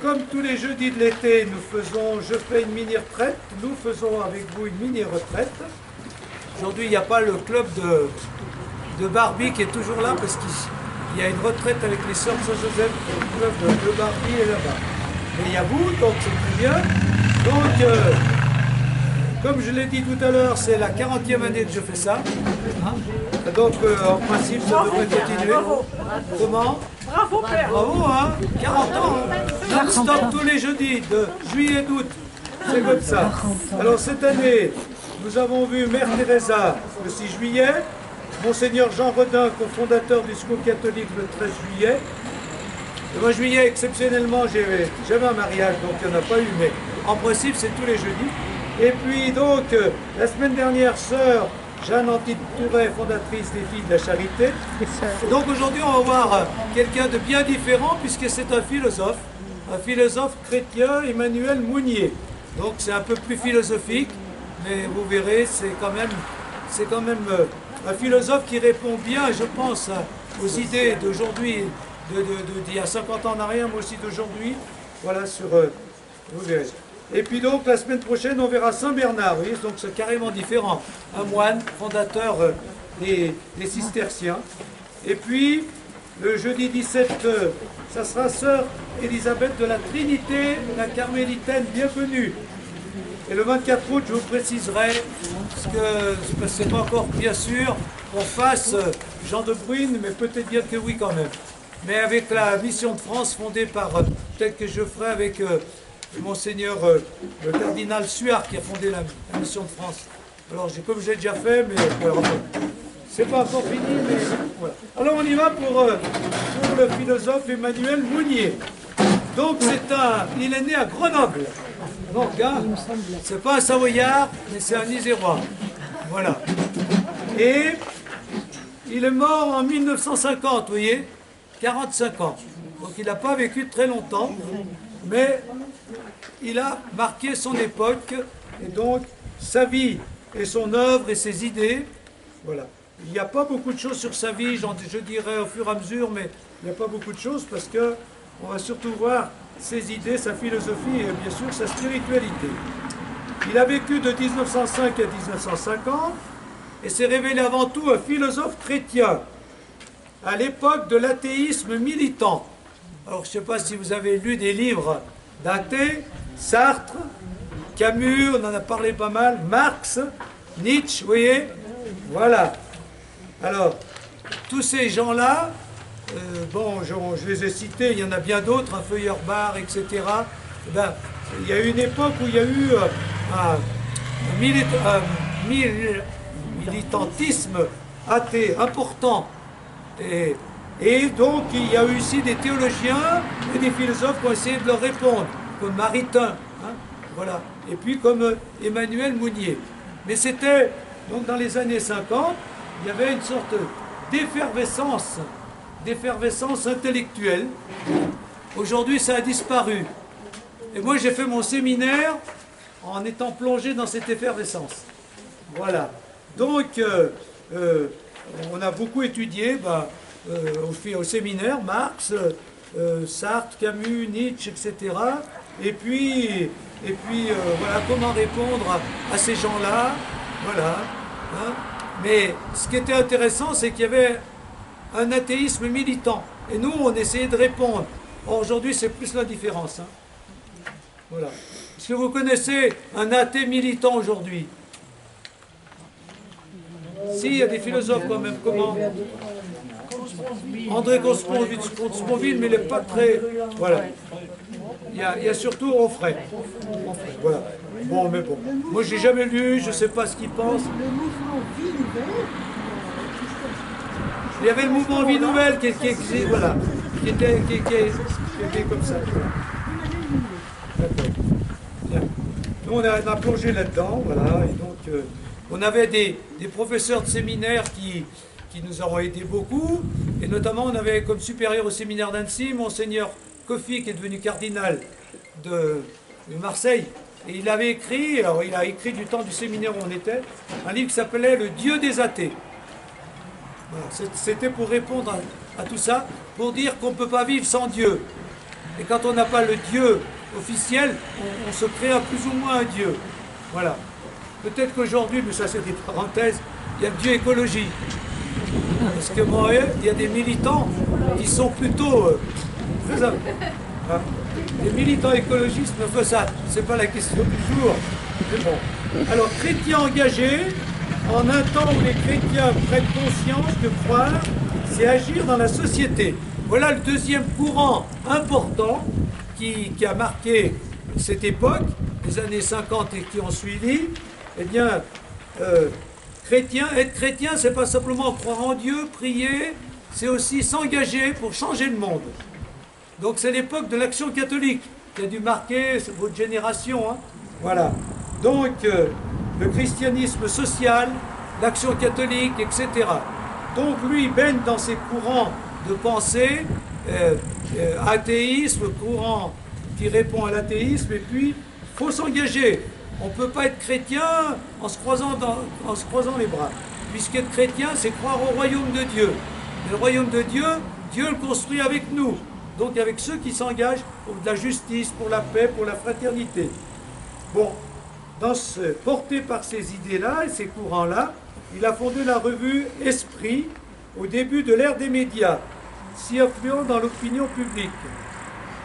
comme tous les jeudis de l'été, je fais une mini-retraite. Nous faisons avec vous une mini-retraite. Aujourd'hui, il n'y a pas le club de Barbie qui est toujours là parce qu'il y a une retraite avec les sœurs de Saint-Joseph. Le club de Barbie est là-bas. Mais il y a vous, donc c'est très bien. Donc, comme je l'ai dit tout à l'heure, c'est la 40e année que je fais ça. Hein, donc, en principe, ça devrait continuer. Bravo. Comment? Bravo, père. Bravo, hein, 40 ans, hein. Non-stop tous les jeudis, de juillet d'août. C'est comme ça. Alors, cette année, nous avons vu Mère Teresa le 6 juillet, Monseigneur Jean Redin, cofondateur du Secours catholique, le 13 juillet. Le mois de juillet, exceptionnellement, j'avais un mariage, donc il n'y en a pas eu, mais en principe, c'est tous les jeudis. Et puis, donc, la semaine dernière, sœur Jeanne Antide Touret, fondatrice des Filles de la Charité. Et donc, aujourd'hui, on va voir quelqu'un de bien différent, puisque c'est un philosophe chrétien, Emmanuel Mounier. Donc, c'est un peu plus philosophique, mais vous verrez, c'est quand même un philosophe qui répond bien, je pense, aux idées d'aujourd'hui, d'il y a 50 ans en arrière, mais aussi d'aujourd'hui. Voilà, vous verrez. Et puis donc, la semaine prochaine, on verra Saint Bernard, vous voyez, donc c'est carrément différent. Un moine, fondateur des cisterciens. Et puis, le jeudi 17, ça sera sœur Élisabeth de la Trinité, la carmélitaine, bienvenue. Et le 24 août, je vous préciserai, parce que c'est pas encore bien sûr, qu'on fasse Jean de Bruyne, mais peut-être bien que oui quand même. Mais avec la mission de France fondée par, peut-être que je ferai avec Monseigneur le cardinal Suard qui a fondé la mission de France. Alors, comme j'ai déjà fait, mais c'est pas encore fini, mais voilà. Alors, on y va pour le philosophe Emmanuel Mounier. Donc, il est né à Grenoble. Donc, hein, c'est pas un Savoyard, mais c'est un Isérois. Voilà. Et il est mort en 1950, vous voyez, 45 ans. Donc, il n'a pas vécu très longtemps, mais il a marqué son époque, et donc sa vie et son œuvre et ses idées. Voilà. Il n'y a pas beaucoup de choses sur sa vie, je dirais au fur et à mesure, mais il n'y a pas beaucoup de choses parce qu'on va surtout voir ses idées, sa philosophie et bien sûr sa spiritualité. Il a vécu de 1905 à 1950 et s'est révélé avant tout un philosophe chrétien à l'époque de l'athéisme militant. Alors je ne sais pas si vous avez lu des livres d'athées, Sartre, Camus, on en a parlé pas mal, Marx, Nietzsche, vous voyez, voilà. Alors, tous ces gens-là, bon, je les ai cités, il y en a bien d'autres, un Feuerbach, etc. Ben, il y a eu une époque où il y a eu un militantisme athée important. Et donc, il y a eu aussi des théologiens et des philosophes qui ont essayé de leur répondre, comme Maritain, hein, voilà, et puis comme Emmanuel Mounier. Mais c'était, donc dans les années 50, il y avait une sorte d'effervescence intellectuelle. Aujourd'hui, ça a disparu. Et moi, j'ai fait mon séminaire en étant plongé dans cette effervescence. Voilà. Donc, on a beaucoup étudié au séminaire, Marx, Sartre, Camus, Nietzsche, etc. Et puis voilà, comment répondre à ces gens-là. Voilà. Hein. Mais ce qui était intéressant, c'est qu'il y avait un athéisme militant. Et nous, on essayait de répondre. Or, aujourd'hui, c'est plus l'indifférence. Hein. Voilà. Est-ce que vous connaissez un athée militant aujourd'hui? Si, il y a des philosophes quand même. Comment? André Consponville, mais il n'est pas très... Voilà. Il y a surtout Onfray. Voilà. Bon, mais bon. Moi, je n'ai jamais lu, je ne sais pas ce qu'il pense. Il y avait le mouvement Vie Nouvelle qui existe, voilà. Qui était comme ça. Nous, on a plongé là-dedans, voilà. Et donc, on avait des professeurs de séminaire qui nous ont aidé beaucoup, et notamment on avait comme supérieur au séminaire d'Annecy, Monseigneur Kofi, qui est devenu cardinal de Marseille, et il a écrit du temps du séminaire où on était, un livre qui s'appelait Le Dieu des athées. Voilà, c'était pour répondre à tout ça, pour dire qu'on ne peut pas vivre sans Dieu. Et quand on n'a pas le Dieu officiel, on se crée à plus ou moins un Dieu. Voilà. Peut-être qu'aujourd'hui, mais ça c'est des parenthèses, il y a le Dieu écologie. Parce que bon, il y a des militants qui sont plutôt faisables. Hein? Les militants écologistes me font ça. C'est pas la question du jour. Mais bon. Alors, chrétiens engagés, en un temps où les chrétiens prennent conscience que croire, c'est agir dans la société. Voilà le deuxième courant important qui a marqué cette époque, les années 50 et qui ont suivi. Eh bien, être chrétien, c'est pas simplement croire en Dieu, prier, c'est aussi s'engager pour changer le monde. Donc c'est l'époque de l'action catholique qui a dû marquer votre génération. Hein. Voilà. Donc le christianisme social, l'action catholique, etc. Donc lui baigne dans ses courants de pensée, athéisme, courant qui répond à l'athéisme, et puis il faut s'engager. On ne peut pas être chrétien en se croisant les bras. Puisqu'être chrétien, c'est croire au royaume de Dieu. Et le royaume de Dieu, Dieu le construit avec nous. Donc avec ceux qui s'engagent pour la justice, pour la paix, pour la fraternité. Bon, porté par ces idées-là et ces courants-là, il a fondé la revue Esprit au début de l'ère des médias, si influent dans l'opinion publique.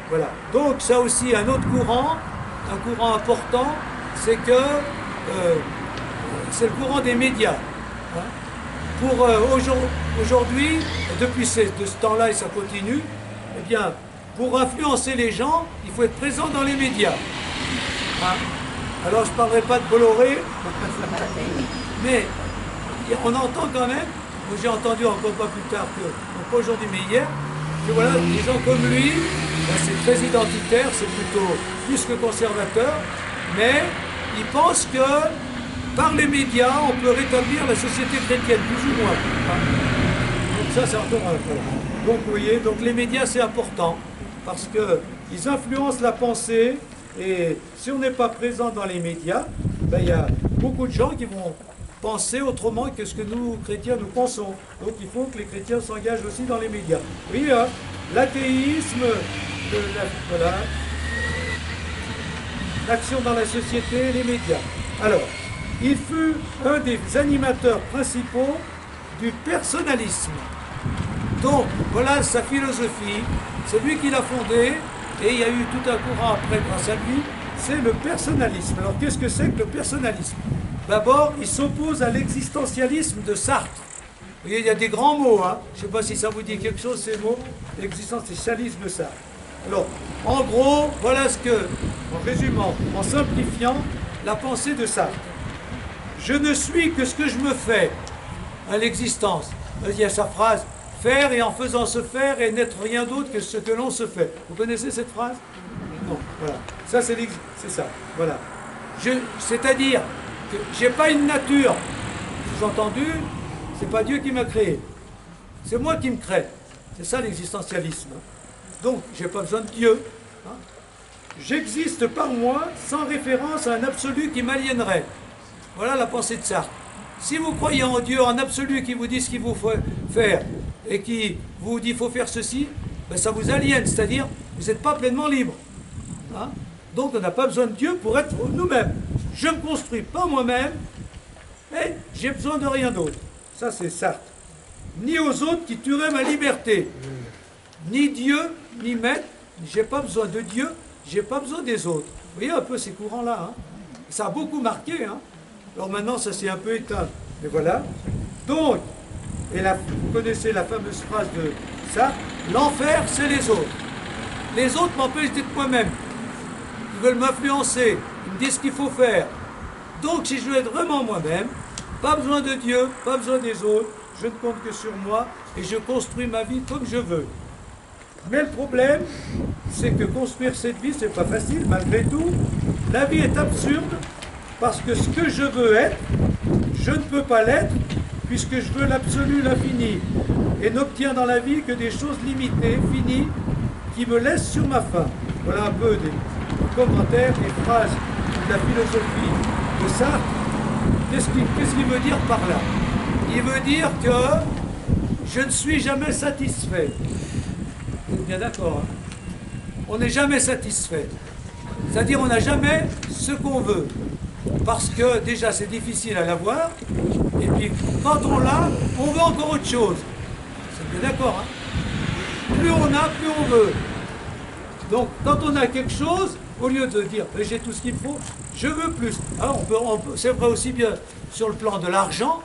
Voilà. Donc ça aussi, un autre courant, un courant important, c'est que c'est le courant des médias. Hein. Pour aujourd'hui, depuis de ce temps-là et ça continue, eh bien, pour influencer les gens, il faut être présent dans les médias. Hein. Alors je ne parlerai pas de Bolloré, mais on entend quand même, moi j'ai entendu encore pas plus tard que, donc pas aujourd'hui mais hier, que voilà, des gens comme lui, ben c'est très identitaire, c'est plutôt plus que conservateur, mais il pense que par les médias, on peut rétablir la société chrétienne, plus ou moins. Donc ça, c'est encore un. Donc vous voyez, donc les médias, c'est important, parce qu'ils influencent la pensée, et si on n'est pas présent dans les médias, ben, il y a beaucoup de gens qui vont penser autrement que ce que nous, chrétiens, nous pensons. Donc il faut que les chrétiens s'engagent aussi dans les médias. Oui, l'athéisme, voilà, l'action dans la société, les médias. Alors, il fut un des animateurs principaux du personnalisme. Donc, voilà sa philosophie, c'est lui qui l'a fondée, et il y a eu tout un courant après grâce à lui, c'est le personnalisme. Alors, qu'est-ce que c'est que le personnalisme? D'abord, il s'oppose à l'existentialisme de Sartre. Vous voyez, il y a des grands mots, hein. Je ne sais pas si ça vous dit quelque chose, ces mots, l'existentialisme de Sartre. Alors, en gros, voilà ce que, en résumant, en simplifiant, la pensée de Sartre. Je ne suis que ce que je me fais à l'existence. Il y a sa phrase, faire et en faisant se faire et n'être rien d'autre que ce que l'on se fait. Vous connaissez cette phrase? Non, voilà. Ça, c'est ça, voilà. C'est-à-dire que je n'ai pas une nature. Sous-entendu, c'est pas Dieu qui m'a créé. C'est moi qui me crée. C'est ça l'existentialisme. Donc, je n'ai pas besoin de Dieu. Hein. J'existe par moi sans référence à un absolu qui m'aliénerait. Voilà la pensée de Sartre. Si vous croyez en Dieu, en absolu, qui vous dit ce qu'il vous faut faire, et qui vous dit qu'il faut faire ceci, ben ça vous aliène, c'est-à-dire vous n'êtes pas pleinement libre. Hein. Donc on n'a pas besoin de Dieu pour être nous-mêmes. Je ne me construis pas moi-même, et j'ai besoin de rien d'autre. Ça c'est Sartre. Ni aux autres qui tueraient ma liberté. Ni Dieu, ni maître, j'ai pas besoin de Dieu, j'ai pas besoin des autres. Vous voyez un peu ces courants-là. Hein. Ça a beaucoup marqué. Hein. Alors maintenant, ça s'est un peu éteint. Mais voilà. Donc, vous connaissez la fameuse phrase de Sartre, l'enfer, c'est les autres. Les autres m'empêchent d'être moi-même. Ils veulent m'influencer, ils me disent ce qu'il faut faire. Donc, si je veux être vraiment moi-même, pas besoin de Dieu, pas besoin des autres, je ne compte que sur moi et je construis ma vie comme je veux. Mais le problème, c'est que construire cette vie, c'est pas facile, malgré tout. La vie est absurde, parce que ce que je veux être, je ne peux pas l'être, puisque je veux l'absolu, l'infini, et n'obtiens dans la vie que des choses limitées, finies, qui me laissent sur ma faim. Voilà un peu des commentaires, des phrases de la philosophie de Sartre. Qu'est-ce qu'il veut dire par là? Il veut dire que je ne suis jamais satisfait. Vous êtes bien d'accord, hein? on n'est jamais satisfait. C'est-à-dire on n'a jamais ce qu'on veut. Parce que déjà c'est difficile à l'avoir, et puis quand on l'a, on veut encore autre chose. C'est bien d'accord, hein? Plus on a, plus on veut. Donc quand on a quelque chose, au lieu de dire j'ai tout ce qu'il faut, je veux plus. Alors c'est vrai aussi bien sur le plan de l'argent,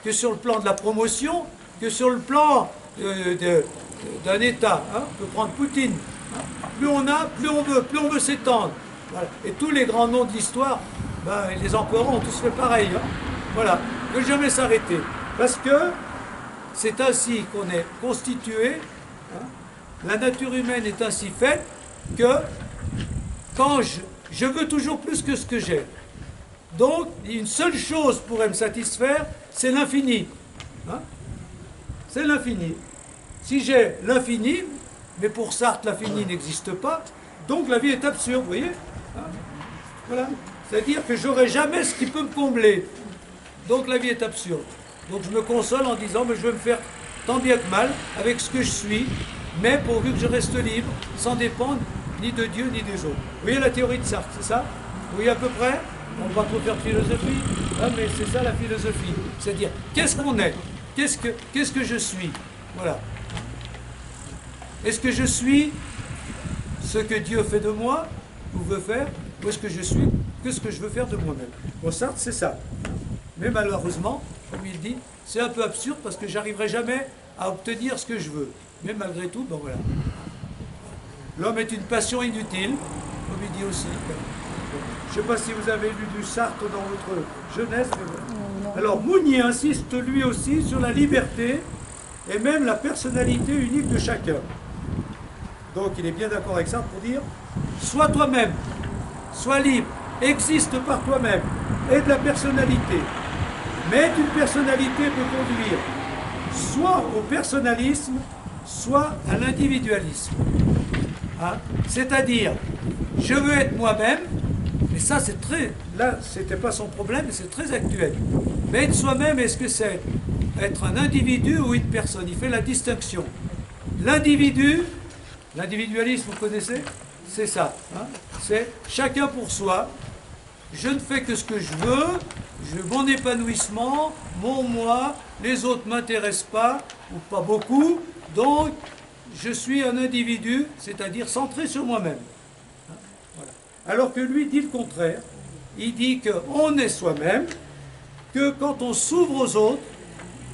que sur le plan de la promotion, que sur le plan d'un État. Hein. On peut prendre Poutine. Hein. Plus on a, plus on veut s'étendre. Voilà. Et tous les grands noms de l'histoire, ben, les empereurs ont tous fait pareil. Hein. Voilà. Ne jamais s'arrêter. Parce que c'est ainsi qu'on est constitué. Hein. La nature humaine est ainsi faite que quand je veux toujours plus que ce que j'ai. Donc, une seule chose pourrait me satisfaire, c'est l'infini. Hein? C'est l'infini. Si j'ai l'infini, mais pour Sartre, l'infini n'existe pas, donc la vie est absurde, vous voyez, hein? Voilà. C'est-à-dire que j'aurai jamais ce qui peut me combler. Donc la vie est absurde. Donc je me console en disant, mais je vais me faire tant bien que mal avec ce que je suis, mais pourvu que je reste libre, sans dépendre ni de Dieu ni des autres. Vous voyez la théorie de Sartre, c'est ça? Vous voyez à peu près? On ne va pas trop faire de philosophie, hein, mais c'est ça la philosophie. C'est-à-dire, qu'est-ce qu'on est? Qu'est-ce que je suis? Voilà. Est-ce que je suis ce que Dieu fait de moi, ou veut faire, ou est-ce que je suis que ce que je veux faire de moi-même? Bon, Sartre, c'est ça. Mais malheureusement, comme il dit, c'est un peu absurde parce que j'arriverai jamais à obtenir ce que je veux. Mais malgré tout, bon voilà. L'homme est une passion inutile, comme il dit aussi. Je ne sais pas si vous avez lu du Sartre dans votre jeunesse. Mais... Alors Mounier insiste lui aussi sur la liberté et même la personnalité unique de chacun. Donc il est bien d'accord avec Sartre pour dire « Sois toi-même, sois libre, existe par toi-même, aie de la personnalité. Mais une personnalité peut conduire soit au personnalisme, soit à l'individualisme. Hein? C'est-à-dire, je veux être moi-même, mais ça c'est très... Là, c'était pas son problème, mais c'est très actuel. Mais être soi-même, est-ce que c'est être un individu ou une personne? Il fait la distinction. L'individu, l'individualisme, vous connaissez? C'est ça. Hein? C'est chacun pour soi. Je ne fais que ce que je veux, mon épanouissement, mon moi, les autres ne m'intéressent pas, ou pas beaucoup, donc je suis un individu, c'est-à-dire centré sur moi-même. Hein? Voilà. Alors que lui dit le contraire. Il dit qu'on est soi-même, que quand on s'ouvre aux autres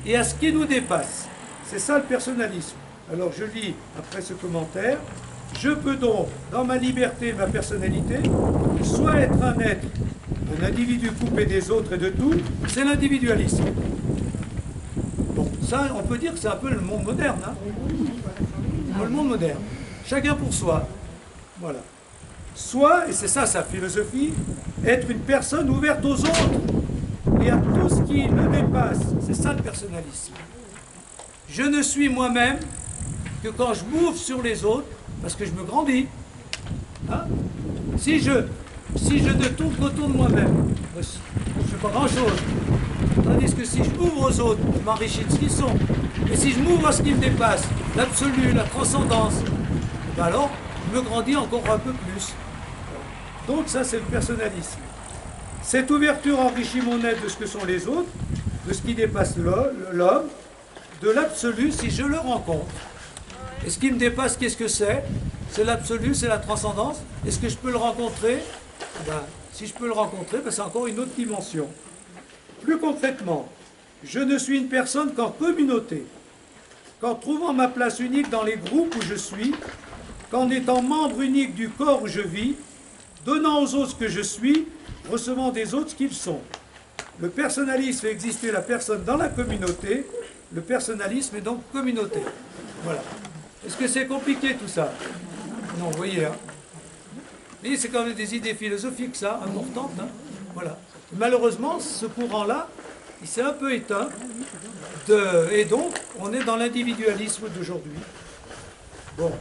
et à ce qui nous dépasse. C'est ça le personnalisme. Alors je lis après ce commentaire. Je peux donc, dans ma liberté et ma personnalité, soit être un être, un individu coupé des autres et de tout, c'est l'individualisme. Bon, ça, on peut dire que c'est un peu le monde moderne. Hein, le monde moderne. Chacun pour soi. Voilà. Soit, et c'est ça sa philosophie, être une personne ouverte aux autres et à tout ce qui le dépasse. C'est ça le personnalisme. Je ne suis moi-même que quand je m'ouvre sur les autres, parce que je me grandis. Hein? Si je ne tourne qu'autour de moi-même, je ne fais pas grand-chose. Tandis que si je m'ouvre aux autres, je m'enrichis de ce qu'ils sont. Et si je m'ouvre à ce qui me dépasse, l'absolu, la transcendance, ben alors, je me grandis encore un peu plus. Donc ça, c'est le personnalisme. Cette ouverture enrichit mon être de ce que sont les autres, de ce qui dépasse l'homme, de l'absolu si je le rencontre. Et ce qui me dépasse, qu'est-ce que c'est? C'est l'absolu, c'est la transcendance. Est-ce que je peux le rencontrer? Ben, si je peux le rencontrer, ben, c'est encore une autre dimension. Plus concrètement, je ne suis une personne qu'en communauté, qu'en trouvant ma place unique dans les groupes où je suis, qu'en étant membre unique du corps où je vis, donnant aux autres ce que je suis, recevant des autres ce qu'ils sont. Le personnalisme fait exister la personne dans la communauté, le personnalisme est donc communautaire. Voilà. Est-ce que c'est compliqué tout ça? Non, vous voyez, hein. Mais c'est quand même des idées philosophiques, ça, importantes. Hein. Voilà. Malheureusement, ce courant-là, il s'est un peu éteint. Et donc, on est dans l'individualisme d'aujourd'hui. Bon.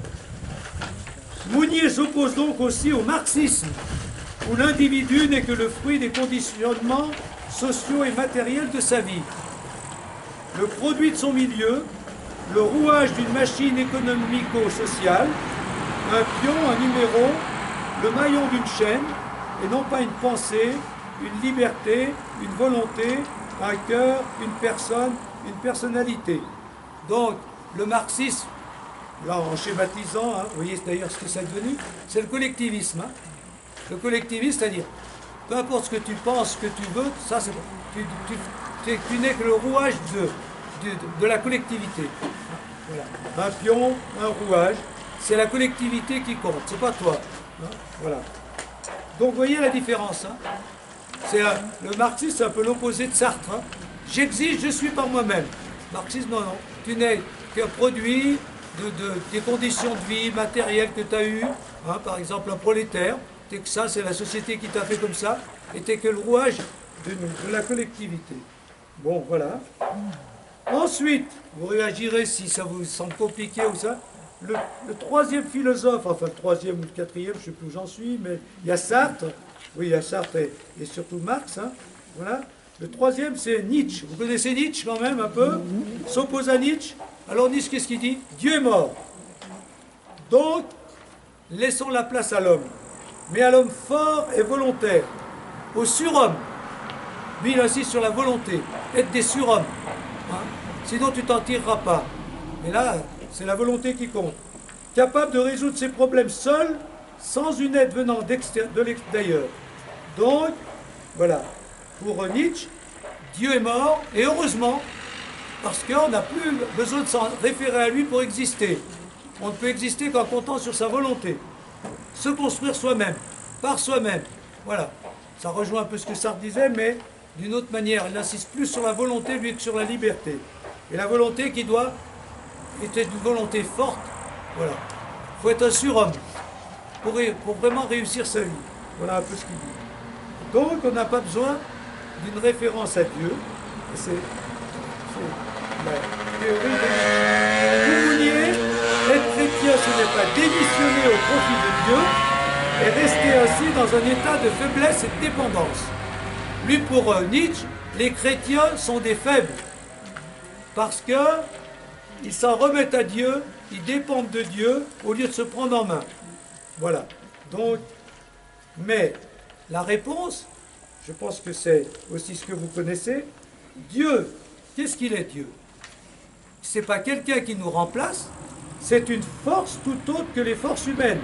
Mounier s'oppose donc aussi au marxisme, où l'individu n'est que le fruit des conditionnements sociaux et matériels de sa vie. Le produit de son milieu, le rouage d'une machine économico-sociale, Un pion, un numéro, le maillon d'une chaîne, et non pas une pensée, une liberté, une volonté, un cœur, une personne, une personnalité. Donc, le marxisme, là en schématisant, hein, vous voyez d'ailleurs ce que c'est devenu, c'est le collectivisme. Hein. Le collectivisme, c'est-à-dire, peu importe ce que tu penses, ce que tu veux, ça c'est tu n'es que le rouage de la collectivité. Voilà. Un pion, un rouage, c'est la collectivité qui compte, c'est pas toi. Hein. Voilà. Donc vous voyez la différence. Hein. Le marxisme, c'est un peu l'opposé de Sartre. Hein. J'exige, je suis par moi-même. Marxisme, non, non. Tu n'es qu'un produit des conditions de vie matérielles que tu as eues. Hein, par exemple, un prolétaire. T'es que ça, c'est la société qui t'a fait comme ça. Et t'es que le rouage de la collectivité. Bon, voilà. Ensuite, vous réagirez si ça vous semble compliqué ou ça. Le troisième philosophe, enfin le troisième ou le quatrième, je ne sais plus où j'en suis, mais il y a Sartre. Oui, il y a Sartre et surtout Marx. Hein, voilà. Le troisième, c'est Nietzsche. Vous connaissez Nietzsche quand même un peu? S'oppose à Nietzsche. Alors Nietzsche, qu'est-ce qu'il dit? Dieu est mort. Donc, laissons la place à l'homme. Mais à l'homme fort et volontaire. Au surhomme. Lui, il insiste sur la volonté. Être des surhommes. Hein? Sinon, tu t'en tireras pas. Et là, c'est la volonté qui compte. Capable de résoudre ses problèmes seul, sans une aide venant de l'extérieur. Donc, voilà. Pour Nietzsche, Dieu est mort, et heureusement, parce qu'on n'a plus besoin de s'en référer à lui pour exister. On ne peut exister qu'en comptant sur sa volonté. Se construire soi-même, par soi-même. Voilà. Ça rejoint un peu ce que Sartre disait, mais d'une autre manière. Il insiste plus sur la volonté, lui, que sur la liberté. Et la volonté qui doit être une volonté forte. Voilà. Il faut être un surhomme pour vraiment réussir sa vie. Voilà un peu ce qu'il dit. Donc, on n'a pas besoin d'une référence à Dieu. C'est la théorie de Pour Mounier, être chrétien, ce n'est pas démissionner au profit de Dieu et rester ainsi dans un état de faiblesse et de dépendance. Lui, pour Nietzsche, les chrétiens sont des faibles parce qu'ils s'en remettent à Dieu, ils dépendent de Dieu au lieu de se prendre en main. Voilà. Donc, mais la réponse, je pense que c'est aussi ce que vous connaissez, Dieu, qu'est-ce qu'il est Dieu? Ce n'est pas quelqu'un qui nous remplace, c'est une force tout autre que les forces humaines,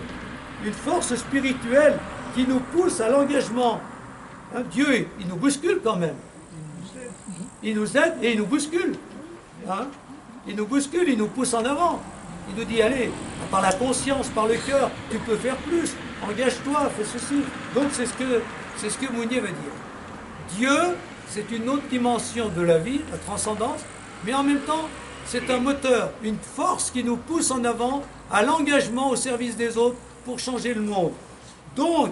une force spirituelle qui nous pousse à l'engagement. Hein, Dieu, il nous bouscule quand même. Il nous aide et il nous bouscule. Hein, il nous bouscule, il nous pousse en avant. Il nous dit, allez, par la conscience, par le cœur, tu peux faire plus, engage-toi, fais ceci. Donc c'est ce que Mounier va dire. Dieu, c'est une autre dimension de la vie, la transcendance, mais en même temps, c'est un moteur, une force qui nous pousse en avant à l'engagement au service des autres pour changer le monde. Donc,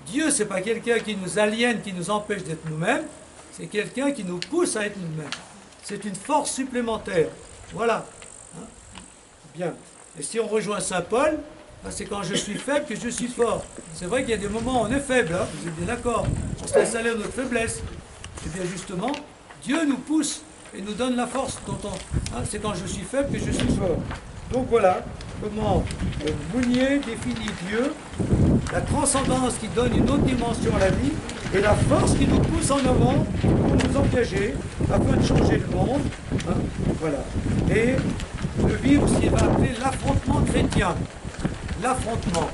Dieu, ce n'est pas quelqu'un qui nous aliène, qui nous empêche d'être nous-mêmes, c'est quelqu'un qui nous pousse à être nous-mêmes. C'est une force supplémentaire. Voilà. Hein? Bien. Et si on rejoint Saint Paul, c'est quand je suis faible que je suis fort. C'est vrai qu'il y a des moments où on est faible, hein, vous êtes bien d'accord. On se laisse aller à notre faiblesse. Et bien justement, Dieu nous pousse et nous donne la force. C'est quand je suis faible que je suis fort. Donc voilà comment Mounier définit Dieu, la transcendance qui donne une autre dimension à la vie, et la force qui nous pousse en avant pour nous engager afin de changer le monde. Hein, voilà. Et de vivre ce qu'il va appeler l'affrontement chrétien. L'affrontement.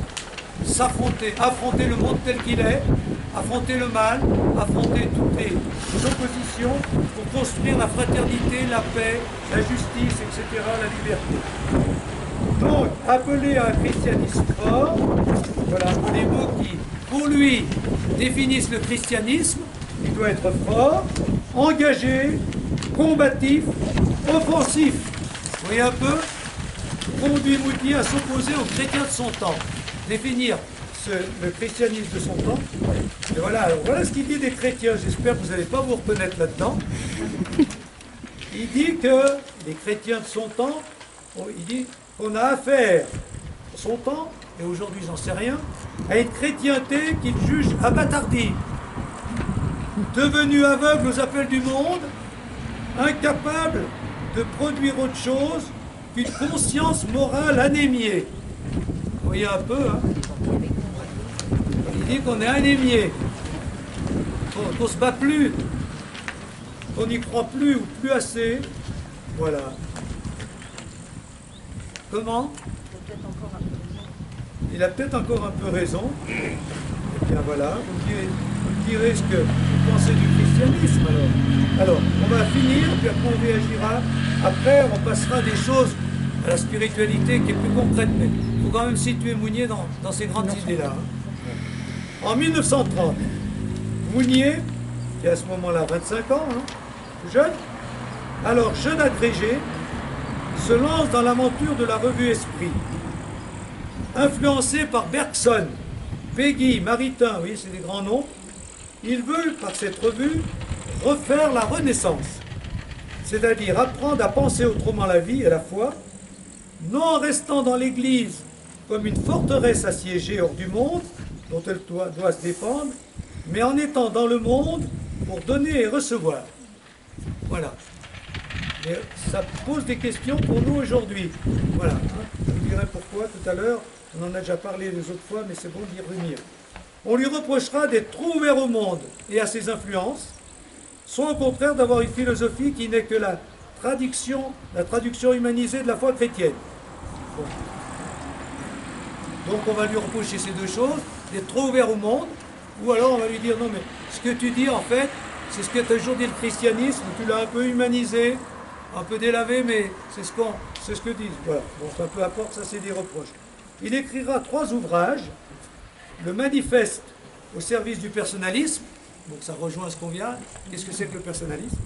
S'affronter, affronter le monde tel qu'il est, affronter le mal, affronter toutes les oppositions pour construire la fraternité, la paix, la justice, etc., la liberté. Donc, appeler à un christianisme fort, voilà les mots qui, pour lui, définissent le christianisme. Il doit être fort, engagé, combatif, offensif. Vous voyez un peu? Conduit Mounier à s'opposer aux chrétiens de son temps. Définir le christianisme de son temps. Et voilà, alors voilà ce qu'il dit des chrétiens. J'espère que vous n'allez pas vous reconnaître là-dedans. Il dit que les chrétiens de son temps, il dit qu'on a affaire, son temps, et aujourd'hui j'en sais rien, à une chrétienté qu'il juge abattardive, devenue aveugle aux appels du monde, incapable de produire autre chose qu'une conscience morale anémiée. Vous voyez un peu, hein. Il dit qu'on est anémié, qu'on ne se bat plus, qu'on n'y croit plus ou plus assez. Voilà. Comment? Il a peut-être encore un peu raison. Et bien voilà, vous direz ce que vous pensez du christianisme alors. Alors, on va finir, puis après on réagira. Après, on passera des choses à la spiritualité qui est plus concrète. Mais il faut quand même situer Mounier dans ces grandes idées-là. En 1930, Mounier, qui a à ce moment-là 25 ans, hein, jeune, alors jeune agrégé, se lance dans l'aventure de la revue Esprit. Influencé par Bergson, Péguy, Maritain, vous voyez, c'est des grands noms, il veut, par cette revue, refaire la Renaissance, c'est-à-dire apprendre à penser autrement la vie et la foi, non en restant dans l'Église comme une forteresse assiégée hors du monde, dont elle doit se défendre, mais en étant dans le monde pour donner et recevoir. Voilà. Et ça pose des questions pour nous aujourd'hui. Voilà. Je vous dirai pourquoi tout à l'heure. On en a déjà parlé les autres fois, mais c'est bon d'y revenir. On lui reprochera d'être trop ouvert au monde et à ses influences, soit au contraire d'avoir une philosophie qui n'est que la traduction humanisée de la foi chrétienne. Bon. Donc on va lui reprocher ces deux choses, d'être trop ouvert au monde, ou alors on va lui dire non mais ce que tu dis en fait, c'est ce que tu as toujours dit le christianisme, tu l'as un peu humanisé, un peu délavé, mais c'est ce que disent. Voilà, bon ça peu importe, ça c'est des reproches. Il écrira 3 ouvrages, le manifeste au service du personnalisme, donc ça rejoint ce qu'on vient, qu'est-ce que c'est que le personnalisme?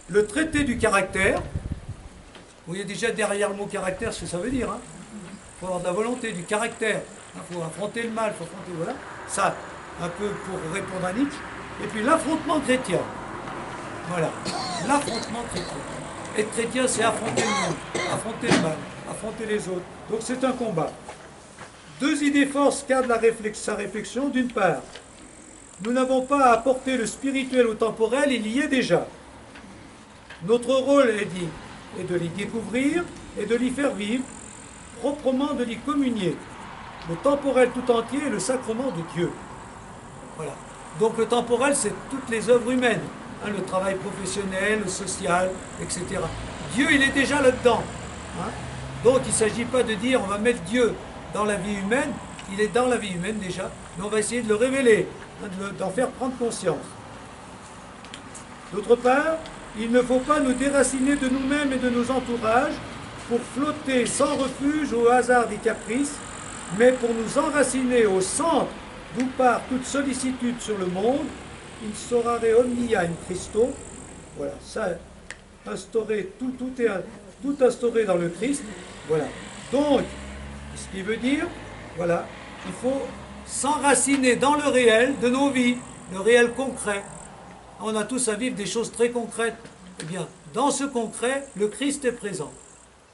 Le traité du caractère, vous voyez déjà derrière le mot caractère ce que ça veut dire, hein. Il faut avoir de la volonté, du caractère, il faut affronter le mal, il faut affronter, voilà, ça, un peu pour répondre à Nietzsche, et puis l'affrontement chrétien, voilà, l'affrontement chrétien. Être chrétien, c'est affronter le monde, affronter le mal, affronter les autres, donc c'est un combat. 2 idées forces cadrent sa réflexion. D'une part, nous n'avons pas à apporter le spirituel au temporel, il y est déjà. Notre rôle est de l'y découvrir et de l'y faire vivre, proprement de l'y communier. Le temporel tout entier est le sacrement de Dieu. Voilà. Donc le temporel, c'est toutes les œuvres humaines, hein, le travail professionnel, le social, etc. Dieu, il est déjà là-dedans. Hein. Donc il ne s'agit pas de dire on va mettre Dieu dans la vie humaine, il est dans la vie humaine déjà, mais on va essayer de le révéler, hein, d'en faire prendre conscience. D'autre part, il ne faut pas nous déraciner de nous-mêmes et de nos entourages pour flotter sans refuge au hasard des caprices, mais pour nous enraciner au centre d'où part toute sollicitude sur le monde, in sorare omnia in Christo. Voilà, ça, instauré, tout instauré dans le Christ. Voilà. Donc, ce qui veut dire, voilà, il faut s'enraciner dans le réel de nos vies, le réel concret. On a tous à vivre des choses très concrètes. Eh bien, dans ce concret, le Christ est présent.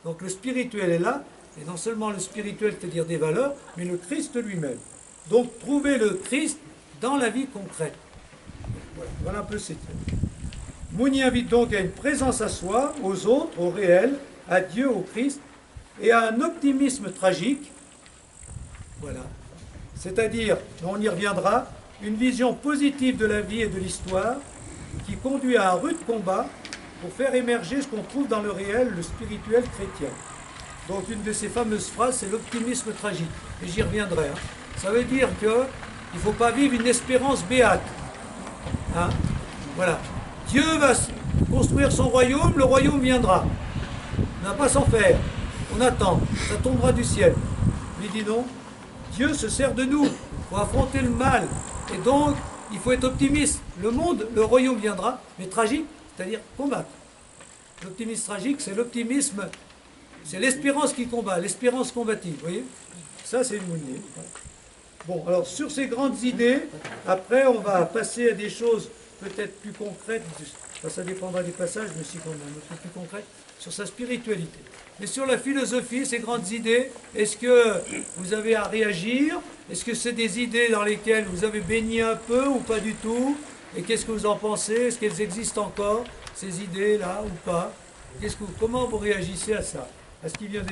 Donc le spirituel est là, et non seulement le spirituel, c'est-à-dire des valeurs, mais le Christ lui-même. Donc trouver le Christ dans la vie concrète. Voilà un peu ces trucs. Mounier invite donc à une présence à soi, aux autres, au réel, à Dieu, au Christ, et à un optimisme tragique. Voilà. C'est-à-dire, on y reviendra, une vision positive de la vie et de l'histoire qui conduit à un rude combat pour faire émerger ce qu'on trouve dans le réel, le spirituel chrétien. Donc une de ces fameuses phrases, c'est l'optimisme tragique. Et j'y reviendrai. Hein. Ça veut dire qu'il ne faut pas vivre une espérance béate. Hein? Voilà. Dieu va construire son royaume, le royaume viendra. On n'a pas à s'en faire. On attend. Ça tombera du ciel. Mais dis non, Dieu se sert de nous pour affronter le mal. Et donc, il faut être optimiste. Le monde, le royaume viendra, mais tragique, c'est-à-dire combattre. L'optimisme tragique, c'est l'optimisme, c'est l'espérance qui combat, l'espérance combative, vous voyez? Ça, c'est une Mounier. Bon, alors, sur ces grandes idées, après, on va passer à des choses peut-être plus concrètes, ça dépendra des passages, mais si quand même un peu plus concrètes, sur sa spiritualité. Mais sur la philosophie, ces grandes idées, est-ce que vous avez à réagir? Est-ce que c'est des idées dans lesquelles vous avez baigné un peu ou pas du tout? Et qu'est-ce que vous en pensez? Est-ce qu'elles existent encore, ces idées-là, ou pas? Comment vous réagissez à ça? À ce qui vient d'être